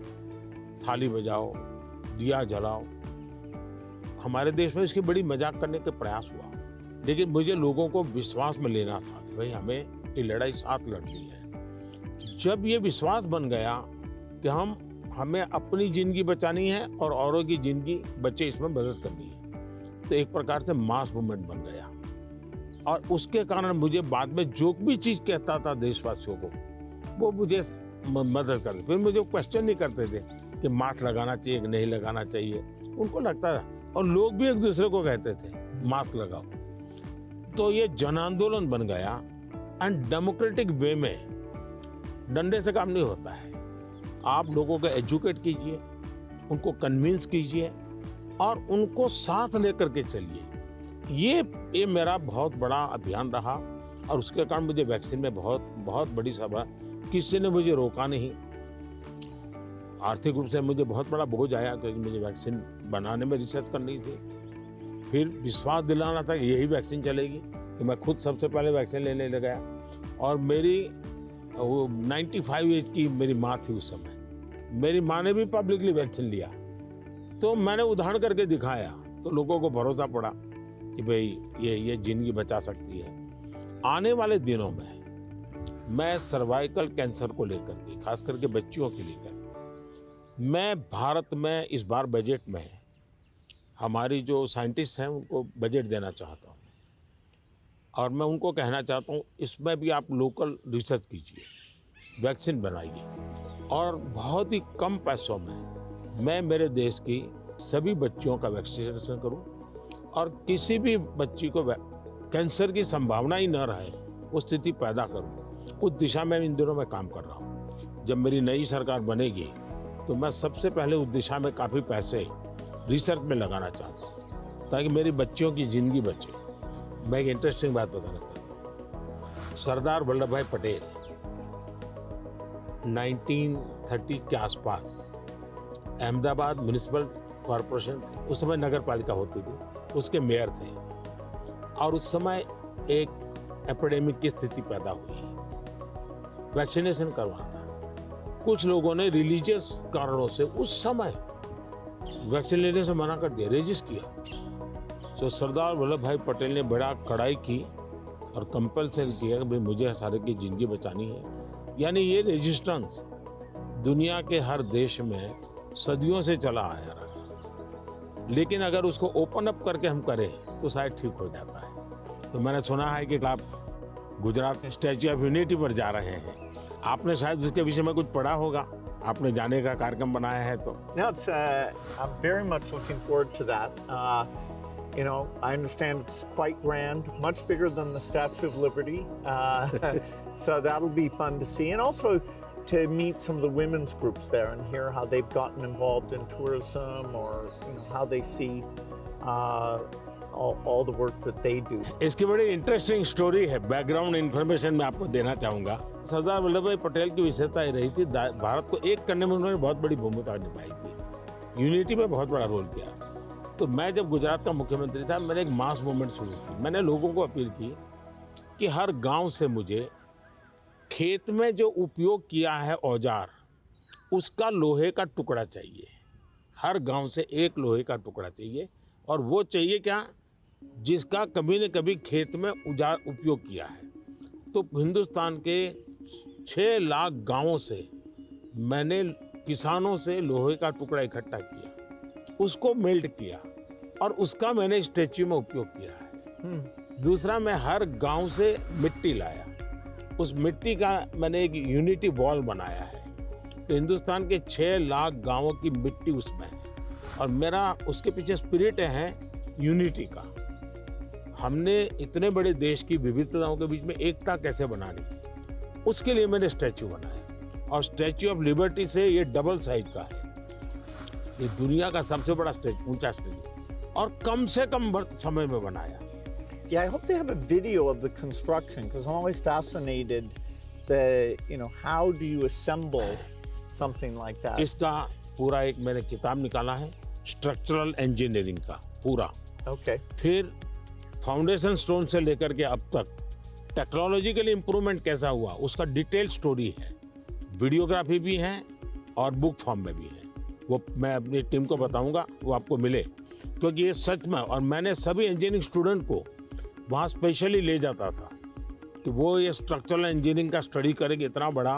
थाली बजाओ, दिया जलाओ। हमारे देश में इसकी बड़ी मजाक करने के प्रयास हुआ, लेकिन मुझे लोगों को विश्वास में लेना था कि भाई हमें ये लड़ाई साथ लड़नी है। जब ये विश्वास बन गया कि हमें अपनी जिंदगी बचानी है और औरों की जिंदगी बचे इसमें मदद करनी है, तो एक प्रकार से मास मूवमेंट बन गया। और उसके कारण मुझे बाद में जो भी चीज कहता था देशवासियों को, वो मुझे मदद करते। फिर मुझे क्वेश्चन नहीं करते थे कि मास्क लगाना चाहिए कि नहीं लगाना चाहिए, उनको लगता था। और लोग भी एक दूसरे को कहते थे मास्क लगाओ। तो ये जन आंदोलन बन गया। एंड डेमोक्रेटिक वे में डंडे से काम नहीं होता है, आप लोगों को एजुकेट कीजिए, उनको कन्विंस कीजिए और उनको साथ लेकर के चलिए। ये मेरा बहुत बड़ा अभियान रहा और उसके कारण मुझे वैक्सीन में बहुत बड़ी सभा, किसी ने मुझे रोका नहीं। आर्थिक रूप से मुझे बहुत बड़ा बोझ आया क्योंकि मुझे वैक्सीन बनाने में रिसर्च करनी थी। फिर विश्वास दिलाना था कि यही वैक्सीन चलेगी, तो मैं खुद सबसे पहले वैक्सीन लेने लगा। और मेरी 95 एज की मेरी माँ थी उस समय, मेरी माँ ने भी पब्लिकली वैक्सीन लिया, तो मैंने उदाहरण करके दिखाया, तो लोगों को भरोसा पड़ा कि भाई ये जिंदगी बचा सकती है। आने वाले दिनों में मैं सर्वाइकल कैंसर को लेकर के, खास करके बच्चियों के लेकर, मैं भारत में इस बार बजट में हमारी जो साइंटिस्ट हैं उनको बजट देना चाहता हूँ। और मैं उनको कहना चाहता हूँ इसमें भी आप लोकल रिसर्च कीजिए, वैक्सीन बनाइए और बहुत ही कम पैसों में मैं मेरे देश की सभी बच्चियों का वैक्सीनेशन करूँ और किसी भी बच्ची को कैंसर की संभावना ही न रहे वो स्थिति पैदा करूँ। उस दिशा में इन दिनों में काम कर रहा हूँ। जब मेरी नई सरकार बनेगी तो मैं सबसे पहले उस दिशा में काफ़ी पैसे रिसर्च में लगाना चाहता हूँ ताकि मेरी बच्चियों की जिंदगी बचे। मैं एक इंटरेस्टिंग बात बताना चाहता हूँ। सरदार वल्लभ भाई पटेल 1930 के आसपास अहमदाबाद म्युनिसिपल कॉरपोरेशन, उस समय नगर पालिका होती थी, उसके मेयर थे। और उस समय एक एपिडेमिक की स्थिति पैदा हुई, वैक्सीनेशन करवाना था। कुछ लोगों ने रिलीजियस कारणों से उस समय वैक्सीन लेने से मना कर दिया, रेजिस्ट किया। तो सरदार वल्लभ भाई पटेल ने बड़ा कड़ाई की और कंपल्सन किया कि भाई मुझे सारे की जिंदगी बचानी है। यानी ये रेजिस्टेंस दुनिया के हर देश में सदियों से चला आया रहा, लेकिन अगर उसको ओपन अप करके हम करें तो शायद ठीक हो जाता है। तो मैंने सुना है कि आप गुजरात स्टैच्यू ऑफ यूनिटी पर जा रहे हैं, आपने शायद उसके विषय में कुछ पढ़ा होगा, आपने जाने का कार्यक्रम बनाया है तो। No, I'm very much looking forward to that. I understand it's quite grand, much bigger than the Statue of Liberty. So that'll be fun to see. And also to meet some of the women's groups there and hear how they've gotten involved in tourism or how they see all the work that they do. इसकी बड़ी इंटरेस्टिंग स्टोरी है, बैकग्राउंड इन्फॉर्मेशन मैं आपको देना चाहूँगा। सरदार वल्लभ भाई पटेल की विशेषता ये रही थी, भारत को एक करने में उन्होंने बहुत बड़ी भूमिका निभाई थी, यूनिटी में बहुत बड़ा रोल किया। तो मैं जब गुजरात का मुख्यमंत्री था, मैंने एक मास मूवमेंट शुरू की। मैंने लोगों को अपील की कि हर गांव से मुझे खेत में जो उपयोग किया है औजार, उसका लोहे का टुकड़ा चाहिए। हर गांव से एक लोहे का टुकड़ा चाहिए, और वो चाहिए क्या, जिसका कभी न कभी खेत में औजार उपयोग किया है। तो हिंदुस्तान के 6 लाख गांवों से मैंने किसानों से लोहे का टुकड़ा इकट्ठा किया, उसको मेल्ट किया और उसका मैंने स्टैच्यू में उपयोग किया है। दूसरा, मैं हर गांव से मिट्टी लाया, उस मिट्टी का मैंने एक यूनिटी वॉल बनाया है। तो हिंदुस्तान के 6 लाख गांवों की मिट्टी उसमें है, और मेरा उसके पीछे स्पिरिट है यूनिटी का। हमने इतने बड़े देश की विविधताओं के बीच में एकता कैसे बनानी, उसके लिए मैंने स्टैच्यू बनाया। और स्टैच्यू ऑफ लिबर्टी से ये डबल साइड का है, ये दुनिया का सबसे बड़ा ऊंचा स्टैच्यू, और कम से कम समय में बनाया। Yeah, I hope they have a video of the construction because I'm always fascinated how do you assemble something like that? इसका पूरा एक मैंने किताब निकाला है, स्ट्रक्चरल इंजीनियरिंग का पूरा। Okay. फिर फाउंडेशन स्टोन से लेकर के अब तक टेक्नोलॉजिकल इंप्रूवमेंट कैसा हुआ, उसका डिटेल स्टोरी है, वीडियोग्राफी भी है और बुक फॉर्म में भी है। वो मैं अपनी टीम को बताऊंगा, वो आपको मिले, क्योंकि ये सच में, और मैंने सभी इंजीनियरिंग स्टूडेंट को वहाँ स्पेशली ले जाता था कि वो ये स्ट्रक्चरल इंजीनियरिंग का स्टडी करें कि इतना बड़ा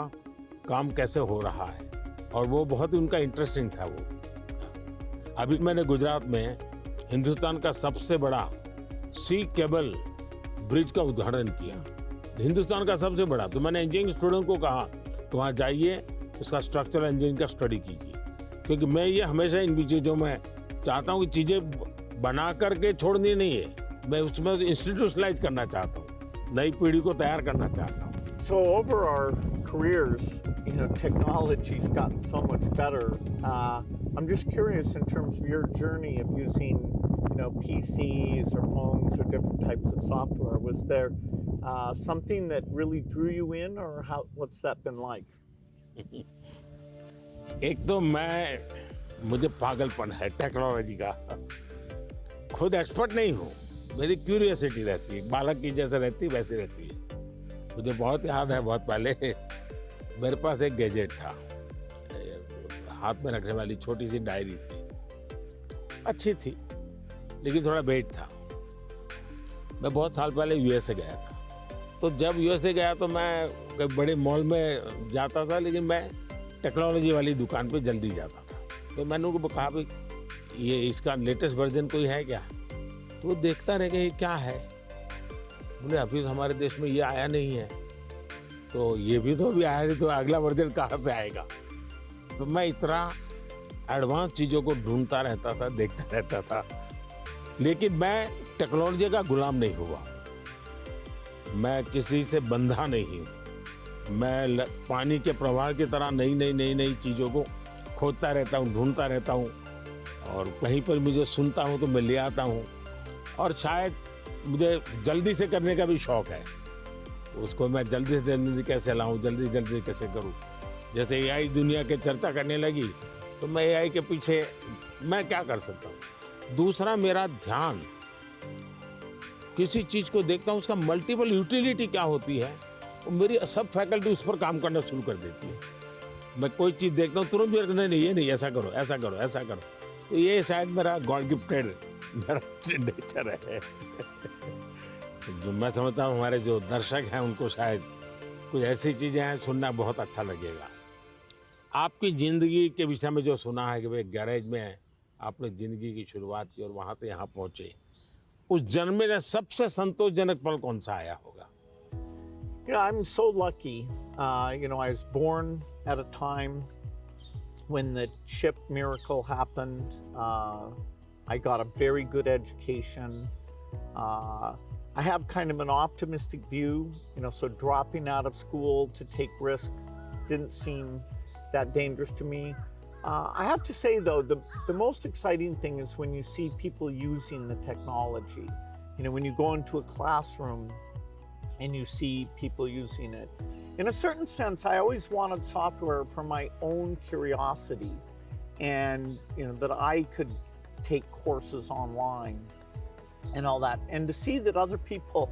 काम कैसे हो रहा है, और वो बहुत ही उनका इंटरेस्टिंग था। वो अभी मैंने गुजरात में हिंदुस्तान का सबसे बड़ा सी केबल ब्रिज का उद्घाटन किया, हिंदुस्तान का सबसे बड़ा। तो मैंने इंजीनियरिंग स्टूडेंट को कहा तो वहाँ जाइए, उसका स्ट्रक्चरल इंजीनियरिंग का स्टडी कीजिए, क्योंकि मैं ये हमेशा इन चीज़ों में चाहता हूँ कि चीज़ें बना करके छोड़नी नहीं है, मैं उसमें इंस्टीट्यूशनलाइज करना चाहता हूँ, नई पीढ़ी को तैयार करना चाहता हूँ। So over our careers, technology's gotten so much better. I'm just curious in terms of your journey of using, PCs or phones or different types of software. Was there something that really drew you in, or what's that been like? एक तो मुझे पागलपन है टेक्नोलॉजी का, खुद एक्सपर्ट नहीं हूँ, मेरी क्यूरियोसिटी रहती है, बालक की जैसे रहती है वैसी रहती है। मुझे बहुत याद है, बहुत पहले मेरे पास एक गैजेट था, हाथ में रखने वाली छोटी सी डायरी थी, अच्छी थी लेकिन थोड़ा वेट था। मैं बहुत साल पहले यूएसए गया था, तो जब यूएसए गया तो मैं बड़े मॉल में जाता था, लेकिन मैं टेक्नोलॉजी वाली दुकान पे जल्दी जाता था। तो मैंने उनको कहा भाई ये इसका लेटेस्ट वर्जन कोई है क्या, तो वो देखता रह गया ये क्या है, बोले अभी तो हमारे देश में ये आया नहीं है, तो ये भी तो अभी आया नहीं, तो अगला वर्जन कहाँ से आएगा। तो मैं इतना एडवांस चीज़ों को ढूंढता रहता था, देखता रहता था, लेकिन मैं टेक्नोलॉजी का गुलाम नहीं हुआ, मैं किसी से बंधा नहीं हूँ। मैं पानी के प्रवाह की तरह नई नई नई नई चीज़ों को खोजता रहता हूँ, ढूंढता रहता हूँ, और कहीं पर मुझे सुनता हूँ तो मैं ले आता हूँ। और शायद मुझे जल्दी से करने का भी शौक़ है, उसको मैं जल्दी से जल्दी कैसे लाऊं, जल्दी जल्दी कैसे करूं। जैसे एआई दुनिया के चर्चा करने लगी तो मैं एआई के पीछे मैं क्या कर सकता हूं। दूसरा, मेरा ध्यान किसी चीज़ को देखता हूं, उसका मल्टीपल यूटिलिटी क्या होती है, और मेरी सब फैकल्टी उस पर काम करना शुरू कर देती है। मैं कोई चीज़ देखता हूँ तुरंत मेरे नहीं ये नहीं, ऐसा करो ऐसा करो ऐसा करो। तो ये शायद मेरा गॉड गिफ्टेड मेरा नेचर है। जो मैं समझता हूँ हमारे जो दर्शक हैं उनको शायद कुछ ऐसी चीज़ें हैं सुनना बहुत अच्छा लगेगा। आपकी ज़िंदगी के विषय में जो सुना है कि भाई गैरेज में आपने ज़िंदगी की शुरुआत की और वहाँ से यहाँ पहुँचे, उस जन्म में सबसे संतोषजनक पल कौन सा आया होगा? I'm so lucky. I was born at a time when the chip miracle happened. I got a very good education. I have kind of an optimistic view, so dropping out of school to take risk didn't seem that dangerous to me. I have to say, though, the most exciting thing is when you see people using the technology. When you go into a classroom and you see people using it. In a certain sense, I always wanted software for my own curiosity, and that I could take courses online and all that, and to see that other people,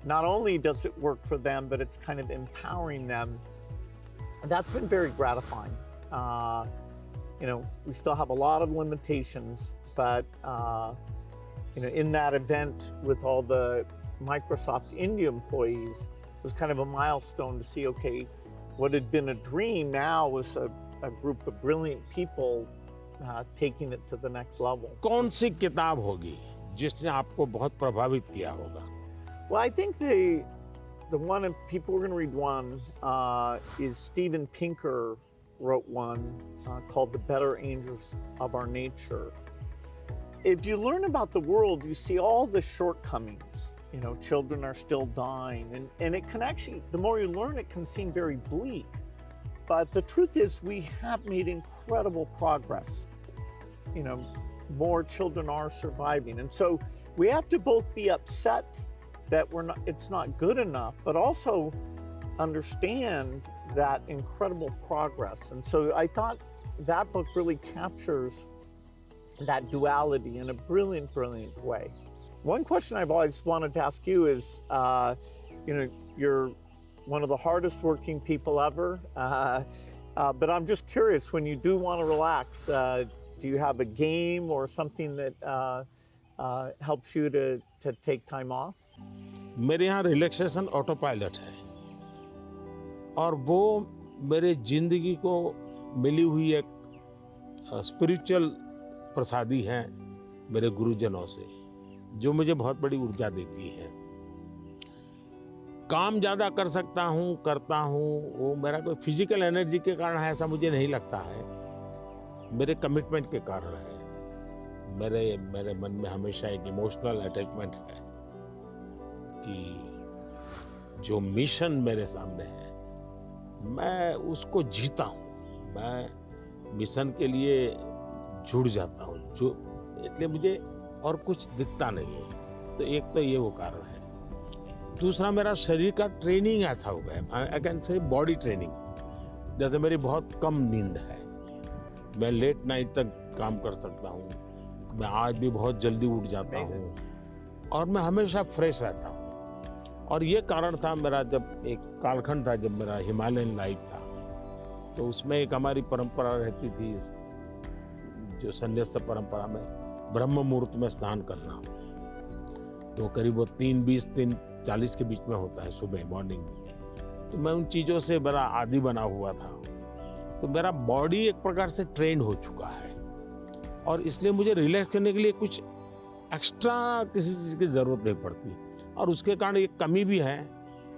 not only does it work for them, but it's kind of empowering them. That's been very gratifying. We still have a lot of limitations, but in that event with all the Microsoft India employees, it was kind of a milestone to see, okay, what had been a dream now was a group of brilliant people taking it to the next level. कौन सी किताब होगी जिसने आपको बहुत प्रभावित किया होगा? Well, I think the one, and people are going to read one, is Steven Pinker wrote one called The Better Angels of Our Nature. if you learn about the world, you see all the shortcomings. You know, children are still dying, and it can actually, the more you learn, it can seem very bleak. But the truth is, we have made incredible progress. You know, more children are surviving, and so we have to both be upset that it's not good enough, but also understand that incredible progress. And so I thought that book really captures that duality in a brilliant, brilliant way. One question I've always wanted to ask you is, you know, you're one of the hardest working people ever, but I'm just curious, when you do want to relax, do you have a game or something that helps you to take time off? मेरे यहाँ रिलैक्सेशन ऑटो पायलट है और वो मेरे जिंदगी को मिली हुई एक स्पिरिचुअल प्रसादी है मेरे गुरुजनों से, जो मुझे बहुत बड़ी ऊर्जा देती है। काम ज़्यादा कर सकता हूँ, करता हूँ, वो मेरा कोई फिजिकल एनर्जी के कारण है ऐसा मुझे नहीं लगता है, मेरे कमिटमेंट के कारण है। मेरे मन में हमेशा एक इमोशनल अटैचमेंट है कि जो मिशन मेरे सामने है मैं उसको जीता हूँ, मैं मिशन के लिए जुड़ जाता हूँ, जो इसलिए मुझे और कुछ दिखता नहीं है। तो एक तो ये वो कारण है। दूसरा, मेरा शरीर का ट्रेनिंग ऐसा हो गया, I can say body training. जैसे मेरी बहुत कम नींद है, मैं लेट नाइट तक काम कर सकता हूँ, मैं आज भी बहुत जल्दी उठ जाता हूँ और मैं हमेशा फ्रेश रहता हूँ। और ये कारण था मेरा, जब एक कालखंड था जब मेरा हिमालयन लाइफ था, तो उसमें एक हमारी परंपरा रहती थी, जो संन्यास्त परंपरा में ब्रह्म मुहूर्त में स्नान करना, तो करीब 3:20 3:40 के बीच में होता है सुबह मॉर्निंग में। तो मैं उन चीज़ों से बड़ा आदी बना हुआ था, तो मेरा बॉडी एक प्रकार से ट्रेन हो चुका है और इसलिए मुझे रिलैक्स करने के लिए कुछ एक्स्ट्रा किसी चीज़ की ज़रूरत नहीं पड़ती। और उसके कारण एक कमी भी है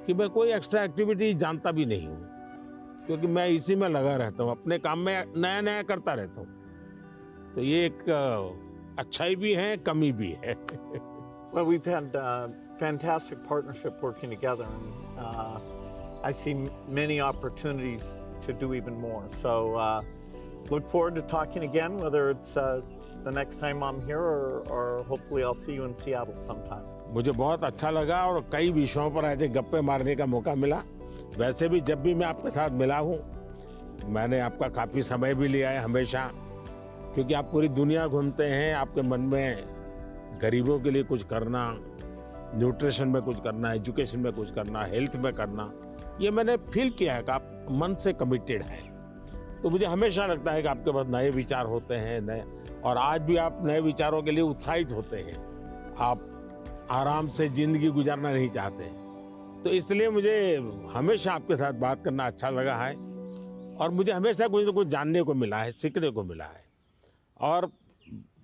कि मैं कोई एक्स्ट्रा एक्टिविटी जानता भी नहीं हूँ, क्योंकि मैं इसी में लगा रहता हूँ, अपने काम में नया नया करता रहता हूँ। तो ये एक अच्छाई भी है, कमी भी है। Well, we've had fantastic partnership working together, and I see many opportunities to do even more. So look forward to talking again, whether it's the next time I'm here or hopefully I'll see you in Seattle sometime. मुझे बहुत अच्छा लगा और कई विषयों पर ऐसे गप्पे मारने का मौका मिला। वैसे भी जब भी मैं आपके साथ मिला हूँ, मैंने आपका काफ़ी समय भी लिया है हमेशा, क्योंकि आप पूरी दुनिया घूमते हैं, आपके मन में गरीबों के लिए कुछ करना, न्यूट्रिशन में कुछ करना, एजुकेशन में कुछ करना, हेल्थ में करना, ये मैंने फील किया है कि आप मन से कमिटेड हैं। तो मुझे हमेशा लगता है कि आपके पास नए विचार होते हैं, नए, और आज भी आप नए विचारों के लिए उत्साहित होते हैं। आप आराम से ज़िंदगी गुजारना नहीं चाहते, तो इसलिए मुझे हमेशा आपके साथ बात करना अच्छा लगा है और मुझे हमेशा कुछ न कुछ जानने को मिला है, सीखने को मिला है। और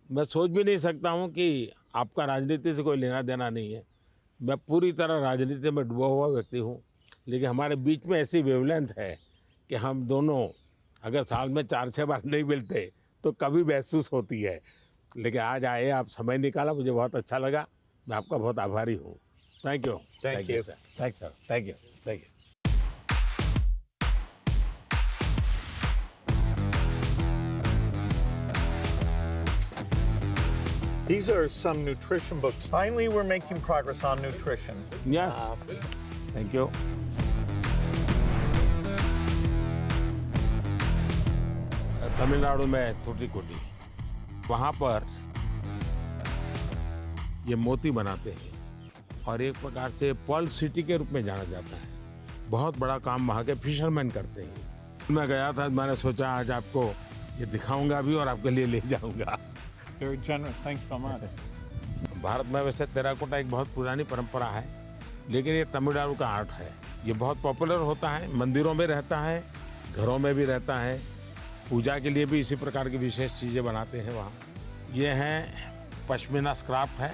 मैं सोच भी नहीं सकता हूँ कि आपका राजनीति से कोई लेना देना नहीं है। मैं पूरी तरह राजनीति में डूबा हुआ व्यक्ति हूँ, लेकिन हमारे बीच में ऐसी वेवलेंथ है कि हम दोनों अगर साल में 4-6 बार नहीं मिलते तो कभी महसूस होती है। लेकिन आज आए, आप समय निकाला, मुझे बहुत अच्छा लगा। मैं आपका बहुत आभारी हूँ। Thank you. Thank you. Sir. Thank sir. Thank you. Thank you. These are some nutrition books. Finally, we're making progress on nutrition. Yes, thank you. Tamil Nadu में थूथुकुडी, वहाँ पर ये मोती बनाते हैं और एक प्रकार से पर्ल सिटी के रूप में जाना जाता है। बहुत बड़ा काम वहाँ के फिशरमैन करते हैं। मैं गया था, मैंने सोचा आज आपको ये दिखाऊंगा भी और आपके लिए ले जाऊंगा। Very generous. Thanks so much. Bharat में वैसे टेराकोटा एक बहुत पुरानी परंपरा है, लेकिन ये तमिलनाडु का आर्ट है। ये बहुत पॉपुलर होता है, मंदिरों में रहता है, घरों में भी रहता है, पूजा के लिए भी इसी प्रकार की विशेष चीज़ें बनाते हैं वहाँ। ये हैं पश्मीना स्क्राफ्ट है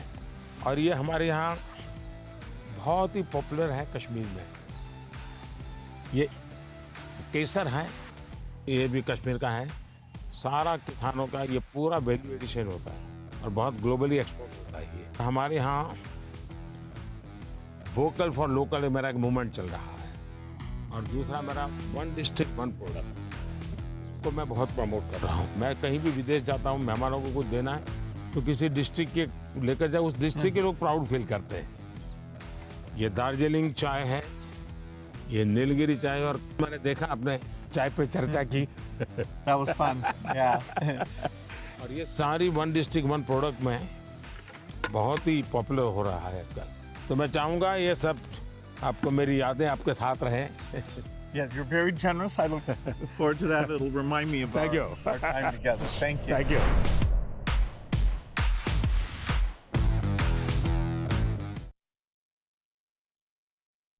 और ये हमारे यहाँ बहुत ही पॉपुलर है कश्मीर में। ये केसर है, ये भी कश्मीर का है। सारा किसानों का ये पूरा वैल्यू एडिशन होता है। और बहुत ग्लोबली एक्सपोर्ट होता है ये। हमारे यहाँ वोकल फॉर लोकल मेरा एक मूवमेंट चल रहा है, और दूसरा मेरा वन डिस्ट्रिक्ट वन प्रोडक्ट को मैं बहुत प्रमोट कर रहा हूँ। मैं कहीं भी विदेश जाता हूँ, मेहमानों को कुछ देना है तो किसी डिस्ट्रिक्ट के लेकर जाओ, उस डिस्ट्रिक्ट के लोग प्राउड फील करते हैं। ये दार्जिलिंग चाय है, ये नीलगिरी चाय, और मैंने देखा आपने चाय पे चर्चा की। That was fun. Yeah. और ये सारी वन डिस्ट्रिक्ट वन प्रोडक्ट में बहुत ही पॉपुलर हो रहा है आजकल। तो मैं चाहूँगा ये सब आपको, मेरी यादें आपके साथ रहें। Yes, you're very generous. I look forward to that. It'll remind me of Thank you. our time together. Thank you. Thank you.